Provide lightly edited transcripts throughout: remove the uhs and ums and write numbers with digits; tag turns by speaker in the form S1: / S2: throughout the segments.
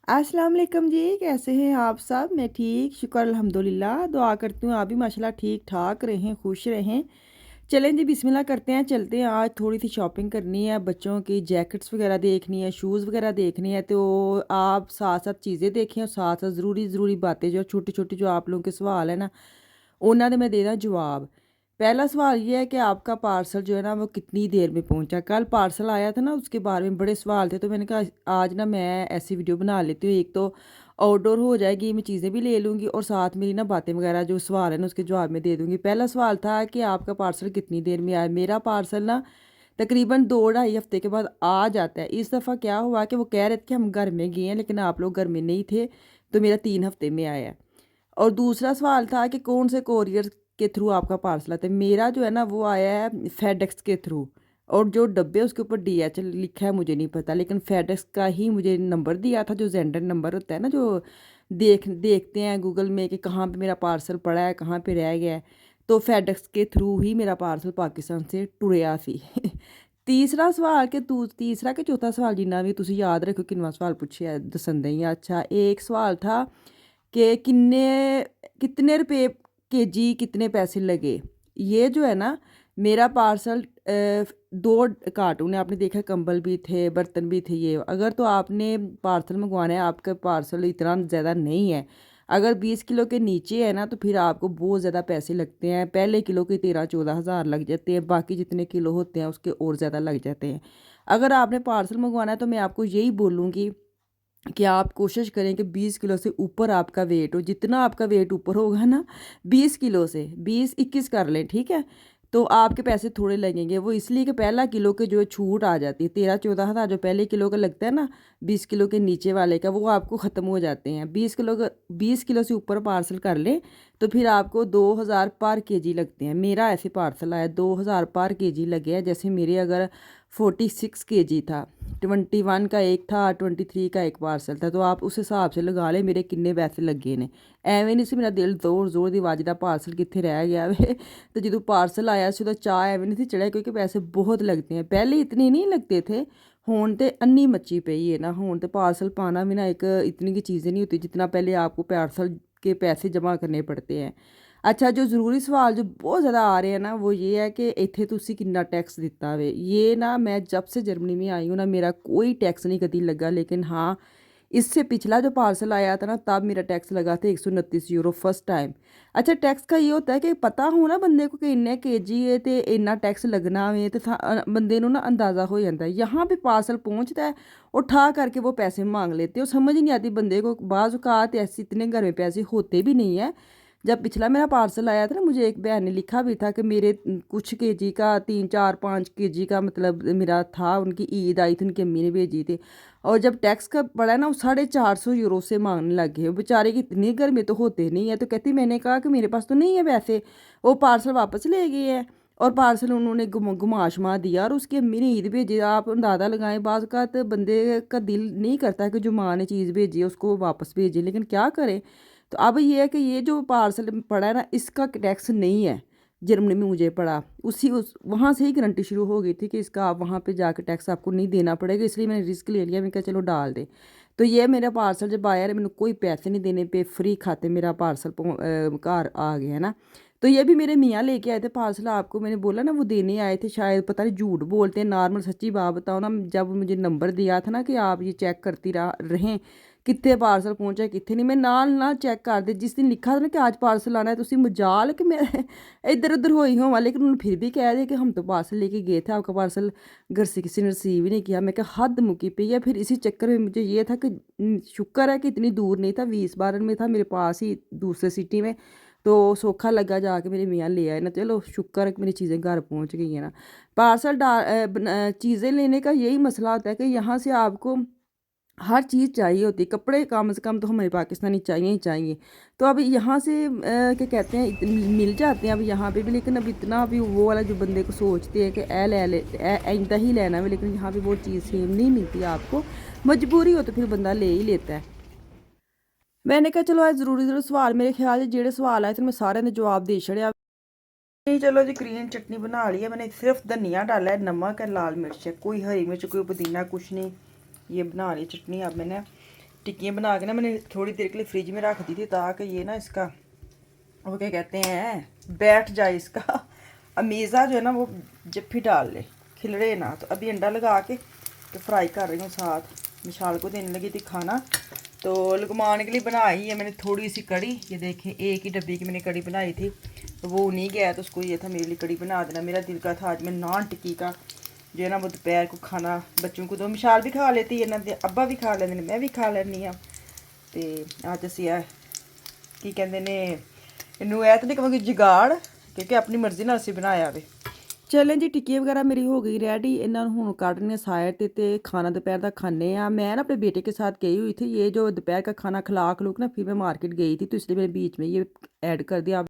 S1: अस्सलाम वालेकुम जी, कैसे हैं आप सब? मैं ठीक, शुक्र अल्हम्दुलिल्लाह। दुआ करती हूँ आप भी माशाल्लाह ठीक ठाक रहें, खुश रहें। चलें जी, बिस्मिल्लाह करते हैं, चलते हैं। आज थोड़ी सी शॉपिंग करनी है, बच्चों की जैकेट्स वगैरह देखनी है, शूज़ वगैरह देखनी है। तो आप साथ साथ चीज़ें देखें और साथ साथ ज़रूरी बातें जो छोटी छोटी जो आप लोगों के सवाल है ना, उन्होंने मैं देना जवाब। पहला सवाल ये है कि आपका पार्सल जो है ना वो कितनी देर में पहुंचा। कल पार्सल आया था ना, उसके बारे में बड़े सवाल थे, तो मैंने कहा आज ना मैं ऐसी वीडियो बना लेती हूँ। एक तो आउटडोर हो जाएगी, मैं चीज़ें भी ले लूँगी और साथ मेरी ना बातें वगैरह जो सवाल है ना उसके जवाब में दे दूँगी। पहला सवाल था कि आपका पार्सल कितनी देर में आया। मेरा पार्सल ना तकरीबन 2 ढाई हफ्ते के बाद आ जाता है। इस दफ़ा क्या हुआ कि वो कह रहे थे कि हम घर में गए हैं, लेकिन आप लोग घर में नहीं थे, तो मेरा 3 हफ्ते में आया है। और दूसरा सवाल था कि कौन से कोरियर के थ्रू आपका पार्सल आता है। मेरा जो है ना वो आया है फेडेक्स के थ्रू, और जो डब्बे उसके ऊपर DHL लिखा है मुझे नहीं पता, लेकिन फेडेक्स का ही मुझे नंबर दिया था, जो जेंडर नंबर होता है ना, जो देखते हैं गूगल में कि कहाँ पे मेरा पार्सल पड़ा है, कहाँ पे रह गया है। तो फेडेक्स के थ्रू ही मेरा पार्सल पाकिस्तान से टुरिया सी। तीसरा सवाल कि तीसरा कि चौथा सवाल जिन्ना भी तुसी याद रखो किन्ना सवाल पूछे दसन दें। अच्छा, एक सवाल था कि कितने रुपए केजी कितने पैसे लगे। ये जो है ना मेरा पार्सल 2 कार्टून है, आपने देखा कंबल भी थे, बर्तन भी थे। ये अगर तो आपने पार्सल मंगवाना है, आपका पार्सल इतना ज़्यादा नहीं है, अगर 20 किलो के नीचे है ना, तो फिर आपको बहुत ज़्यादा पैसे लगते हैं। पहले किलो के 13-14 हज़ार लग जाते हैं, बाकी जितने किलो होते हैं उसके और ज़्यादा लग जाते हैं। अगर आपने पार्सल मंगवाना है तो मैं आपको यही बोलूँगी कि आप कोशिश करें कि 20 किलो से ऊपर आपका वेट हो। जितना आपका वेट ऊपर होगा ना 20 किलो से, 20-21 कर लें, ठीक है। तो आपके पैसे थोड़े लगेंगे, वो इसलिए कि पहला किलो के जो है छूट आ जाती है। 13-14 हज़ार जो पहले किलो का लगता है ना, 20 किलो के नीचे वाले का, वो आपको ख़त्म हो जाते हैं। 20 किलो से ऊपर पार्सल कर लें तो फिर आपको 2 हज़ार पर केजी लगते हैं। मेरा ऐसे पार्सल आया 2 हज़ार पर केजी लगे हैं। जैसे मेरे अगर 46 केजी था, 21 का एक था, 23 का एक पार्सल था, तो आप उस हिसाब से लगा लें मेरे किन्ने पैसे लगे ने। ਐਵੇਂ ਨਹੀਂ ਸੀ ਮੇਰਾ ਦਿਲ ਜ਼ੋਰ ਜ਼ੋਰ ਦੀ ਆਵਾਜ਼ ਦਾ ਪਾਰਸਲ ਕਿੱਥੇ ਰਹਿ ਗਿਆ ਵੇ। तो ਜਦੋਂ ਪਾਰਸਲ ਆਇਆ ਸੀ ਉਹਦਾ ਚਾਹ ਐਵੇਂ ਨਹੀਂ ਸੀ ਚੜਿਆ, क्योंकि पैसे बहुत लगते हैं। पहले इतने नहीं लगते थे, होन तो अन्नी मची पई है ना। होन तो पार्सल पाना भी ना एक इतनी की चीज़ें नहीं होती जितना पहले आपको पार्सल के पैसे जमा करने पड़ते हैं। अच्छा, जो ज़रूरी सवाल जो बहुत ज़्यादा आ रहे हैं ना, वो ये है कि इत्थे तुसी कितना टैक्स दिता वे। ये ना मैं जब से जर्मनी में आई हूँ ना, मेरा कोई टैक्स नहीं कभी लगा, लेकिन हाँ, इससे पिछला जो पार्सल आया था ना तब मेरा टैक्स लगा था 129 यूरो फर्स्ट टाइम। अच्छा, टैक्स का ये होता है कि पता हो ना बंदे को कि इन्ने केजी है तो इन्ना टैक्स लगना वे, तो बंदे ना अंदाज़ा हो जाता है। यहाँ पे पार्सल पहुँचता है और ठा करके वो पैसे मांग लेते हो, समझ ही नहीं आती बंदे को। बाज़ औक़ात ऐसे इतने घर में पैसे होते भी नहीं है। जब पिछला मेरा पार्सल आया था ना, मुझे एक बहन ने लिखा भी था कि मेरे कुछ केजी का 3-4-5 केजी का मतलब मेरा था, उनकी ईद आई थी, उनकी अम्मी ने भेजी थी। और जब टैक्स का पड़ा ना, वो 450 यूरो से मांगने लग गए। बेचारे की इतनी घर में तो होते नहीं है। तो कहती, मैंने कहा कि मेरे पास तो नहीं है पैसे। वो पार्सल वापस ले गए हैं और पार्सल उन्होंने घुमा शुमा दिया, और उसकी अम्मी ने ईद भेजी। आप अंदाज़ा लगाएं, बाज़ का तो बंदे का दिल नहीं करता कि जो माँ ने चीज़ भेजी है उसको वापस भेजें, लेकिन क्या करें। तो अब ये है कि ये जो पार्सल पड़ा है ना, इसका टैक्स नहीं है। जर्मनी में मुझे पड़ा, उस वहाँ से ही गारंटी शुरू हो गई थी कि इसका आप वहाँ पे जाकर टैक्स आपको नहीं देना पड़ेगा, इसलिए मैंने रिस्क ले लिया। मैंने कहा चलो डाल दे। तो ये मेरा पार्सल जब आया, मैंने कोई पैसे नहीं देने पे, फ्री खाते मेरा पार्सल घर आ गया है ना। तो ये भी मेरे मियाँ लेके आए थे पार्सल। आपको मैंने बोला ना वो देने आए थे, शायद पता नहीं झूठ बोलते हैं नॉर्मल, सच्ची बात बताओ ना। जब मुझे नंबर दिया था ना कि आप ये चेक करती रहें कितने पार्सल पहुंचा कितने नहीं, मैं नाल चेक कर दे। जिस दिन लिखा था ना कि आज पार्सल आना है, तो उसी मजाल कि मैं इधर उधर हुई हूँ, लेकिन उन्होंने फिर भी कह दिया कि हम तो पार्सल लेके गए थे, आपका पार्सल घर से किसी ने रिसीव ही नहीं किया। मैं कहा हद मुकी पई है। फिर इसी चक्कर में मुझे ये था कि शुक्र है कि इतनी दूर नहीं था, 20 बारन में था, मेरे पास ही दूसरे सिटी में। तो सौखा लगा जाके मेरे मियाँ ले आए ना। चलो शुक्र है कि मेरी चीज़ें घर पहुँच गई हैं ना। पार्सल चीज़ें लेने का यही मसला होता है कि यहाँ से आपको हर चीज़ चाहिए होती है। कपड़े कम से कम तो हमारे पाकिस्तानी चाहिए ही चाहिए। तो अब यहाँ से क्या कहते हैं मिल जाते हैं अब यहाँ पे भी, लेकिन अब इतना भी वो वाला जो बंदे को सोचते हैं कि ए ले ले इंदा ही लेना है, लेकिन यहाँ पे वो चीज़ सेम नहीं मिलती आपको। मजबूरी हो तो फिर बंदा ले ही लेता है। मैंने कहा चलो आज ज़रूरी सवाल, मेरे ख्याल से जेड़े सवाल आए थे मैं सारे ने जवाब दे छड़िया। नहीं, चलो जी, ग्रीन चटनी बना ली है मैंने। सिर्फ धनिया डाला है, नमक है, लाल मिर्च है, कोई हरी मिर्च कोई पुदीना कुछ नहीं। ये बना ली चटनी अब मैंने। टिक्कियाँ बना के ना मैंने थोड़ी देर के लिए फ्रिज में रख दी थी, ताकि ये ना इसका वो क्या कहते हैं बैठ जाए, इसका अमीज़ा जो है ना वो जफ्फी डाल ले, खिलरे ना। तो अभी अंडा लगा के तो फ्राई कर रही हूँ, साथ मिशाल को देने लगी थी खाना। तो लुकमान के लिए बनाई है मैंने थोड़ी सी कड़ी, ये देखें एक ही डब्बी की मैंने कड़ी बनाई थी, तो वो नहीं गया तो उसको ये था मेरे लिए कड़ी बना देना। मेरा दिल का था आज मैं नान टिक्की का जो है ना वो दोपहर को खाना बच्चों को, तो मिशाल भी खा लेती है ना, अब्बा भी खा लेते, मैं भी खा लैनी हाँ। तो अज असी की कहते ने इनू ऐ तो नहीं कहोगी जुगाड़, क्योंकि अपनी मर्जी नाल असी बनाया वे। चलें जी, टिक्की वगैरह मेरी हो गई रेडी, इन्होंने हूँ काटने साइड ते खाना दोपहर का खाने आ। मैं ना अपने बेटे के साथ गई हुई थी, ये जो दोपहर का खाना खिला खलूक ना फिर मैं मार्केट गई थी, तो इसलिए मैंने बीच में ये ऐड कर दिया।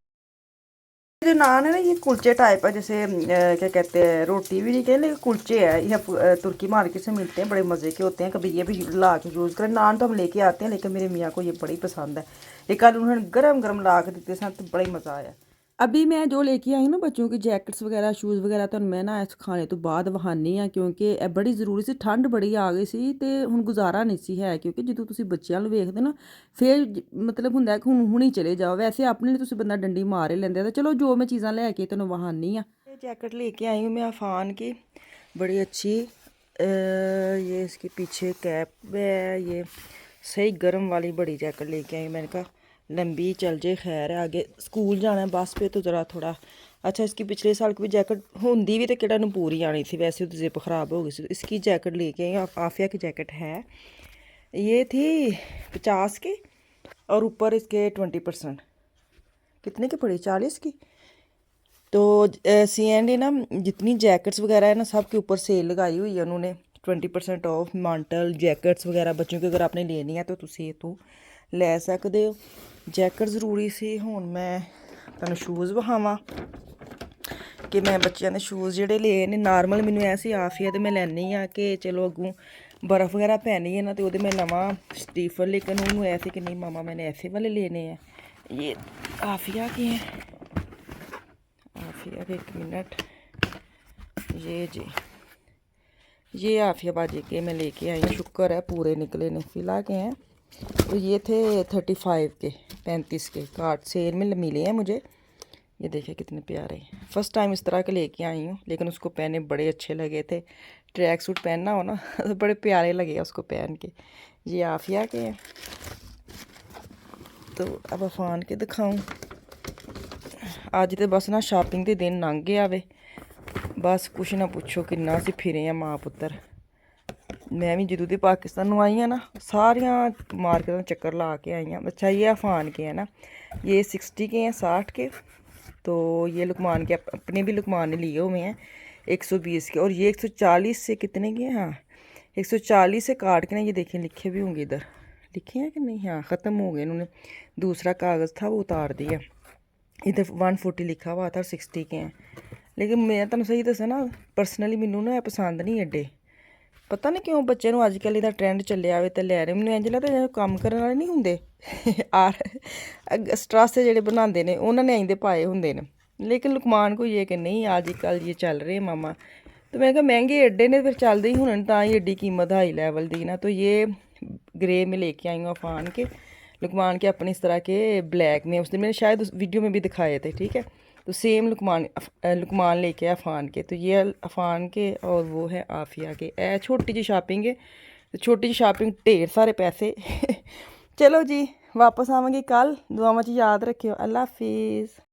S1: जो नान है ना ये कुलचे टाइप है, जैसे क्या कहते हैं रोटी भी नहीं कहते लेकिन कुलचे है, ये तुर्की मार्केट से मिलते हैं, बड़े मज़े के होते हैं। कभी ये भी ला के यूज़ करें। नान तो हम लेके आते हैं, लेकिन मेरे मियाँ को ये बड़ी पसंद है। ये कल उन्होंने गरम गरम ला के देते सन, तो बड़ा ही मज़ा आया। अभी मैं जो लेके आई ना बच्चों की जैकेट्स वगैरह शूज़ वगैरह, तो मैं ना इस खाने तो बाद वहानी हाँ, क्योंकि ਇਹ बड़ी ਜ਼ਰੂਰੀ ਸੀ। ਠੰਡ ਬੜੀ ਆ ਗਈ ਸੀ ਤੇ ਹੁਣ ਗੁਜ਼ਾਰਾ ਨਹੀਂ ਸੀ ਹੈ, ਕਿਉਂਕਿ ਜਦੋਂ ਤੁਸੀਂ ਬੱਚਿਆਂ ਨੂੰ ਵੇਖਦੇ ਨਾ ਫਿਰ ਮਤਲਬ ਹੁੰਦਾ ਕਿ ਹੁਣ ਹੀ ਚਲੇ ਜਾਓ। ਵੈਸੇ ਆਪਣੇ ਲਈ ਤੁਸੀਂ ਬੰਦਾ ਡੰਡੀ ਮਾਰ ਹੀ ਲੈਂਦੇ, ਤਾਂ ਚਲੋ ਜੋ मैं चीज़ां लेके तैਨੂੰ वहानी हाँ। जैकेट लेके आई हूँ मैं अफान की, बड़ी अच्छी, ये इसके पीछे कैप है, ये सही गर्म वाली बड़ी जैकेट लेके आई। मैंने कहा लंबी चल जे, खैर है आगे स्कूल जाना है बस पे, तो ज़रा थोड़ा अच्छा। इसकी पिछले साल की भी जैकेट होंगी भी तो केड़ा नूं पूरी आनी थी, वैसे तो जिप ख़राब हो गई थी। इसकी जैकेट लेके आई, आफिया की जैकेट है, ये थी 50 की और ऊपर इसके 20%, कितने की पड़ी 40 की। तो C&A ना जितनी जैकेट्स वगैरह है ना सब के ऊपर सेल लगाई हुई है उन्होंने, 20% ऑफ मांटल जैकेट्स वगैरह बच्चों की अगर आपने लेनी है तो तुसी इतों ਲੈ ਸਕਦੇ ਹੋ। ਜੈਕਟ ਜ਼ਰੂਰੀ ਸੀ। ਹੁਣ ਮੈਂ ਤੁਹਾਨੂੰ ਸ਼ੂਜ਼ ਵਿਖਾਵਾਂ ਕਿ ਮੈਂ ਬੱਚਿਆਂ ਦੇ ਸ਼ੂਜ਼ ਜਿਹੜੇ ਲਏ ਨੇ। ਨਾਰਮਲ ਮੈਨੂੰ ਐਸੀ ਆਫੀਆ ਤੇ ਮੈਂ ਲੈਣੀ ਆ ਕਿ ਚਲੋ ਅੱਗੋਂ बर्फ़ वगैरह पहनी है ना, तो वो मैं लवा स्टीफर, लेकिन उन्होंने ऐसे कि नहीं मामा मैंने ऐसे वाले लेने हैं। ये आफिया के हैं, आफिया के, 1 मिनट, ये जी ये आफिया बाजी के मैं लेके आई हूँ। शुक्र है पूरे निकले ने, फिला के हैं। तो ये थे 35 के, 35 के कार्ड सेल में मिले हैं मुझे। ये देखिए कितने प्यारे, फ़र्स्ट टाइम इस तरह के लेके आई हूँ, लेकिन उसको पहने बड़े अच्छे लगे थे। ट्रैक सूट पहनना हो ना तो बड़े प्यारे लगे उसको पहन के। ये आफिया के हैं। तो अब अफान के दिखाऊँ। अज तो बस ना शॉपिंग के दिन लंघ गया वे, बस कुछ ना पूछो किन्ना असीं फिरे हैं माँ पुत्तर। मैं भी जदों दी पाकिस्तान आई हाँ ना सारिया मार्केट चक्कर ला के आई हाँ। अच्छा ये अफान के हैं ना, ये 60 के हैं, 60 के। तो ये लुकमान के अपने भी लुकमान ने लिए हुए हैं 120 के, और ये 140 से कितने के हैं, हाँ 140 से काट के ना, ये देखें लिखे भी होंगे इधर, लिखे हैं कि नहीं, हाँ ख़त्म हो गए, इन्होंने दूसरा कागज़ था वो उतार दिया। इधर 140 लिखा हुआ था, 60 के हैं। लेकिन मैं तुहानूं सही दसा ना, पर्सनली मैनू ना पसंद नहीं एडे, पता नहीं क्यों बच्चे ਨੂੰ ਅੱਜ ਕੱਲ੍ਹ ਇਹਦਾ ਟ੍ਰੈਂਡ ਚੱਲਿਆ ਆਵੇ ਤੇ ਲੈ ਰਹੇ। ਮੈਨੂੰ ਇੰਝ ਲੱਗਦਾ ਜਿਹੜੇ ਕੰਮ ਕਰਨ ਵਾਲੇ ਨਹੀਂ ਹੁੰਦੇ ਸਟਰਸ ਜਿਹੜੇ ਬਣਾਉਂਦੇ ਨੇ ਉਹਨਾਂ ਨੇ ਆਈਂਦੇ ਪਾਏ ਹੁੰਦੇ ਨੇ। ਲੇਕਿਨ ਲੁਕਮਾਨ ਕੋਈ ਇਹ ਕਿ ਨਹੀਂ ਅੱਜ ਕੱਲ੍ਹ ਇਹ ਚੱਲ ਰਹੇ ਮਾਮਾ। तो मैं कहा महंगे एड्डे ने फिर चलते ही होने, ता ही एड्डी कीमत हाई लेवल दी ना। तो ये ग्रे में लेके आई हूँ अफान के, लुकमान के अपने इस तरह के ब्लैक में, उस दिन मैंने शायद उस वीडियो में भी दिखाए थे, ठीक है। तो सेम लुकमान लेके अफान के, तो ये अफान के और वो है आफिया के। छोटी जी शॉपिंग है, तो छोटी जी शॉपिंग ढेर सारे पैसे चलो जी वापस आवांगी कल, दुआवां च याद रखियो। अल्लाह हाफिज़।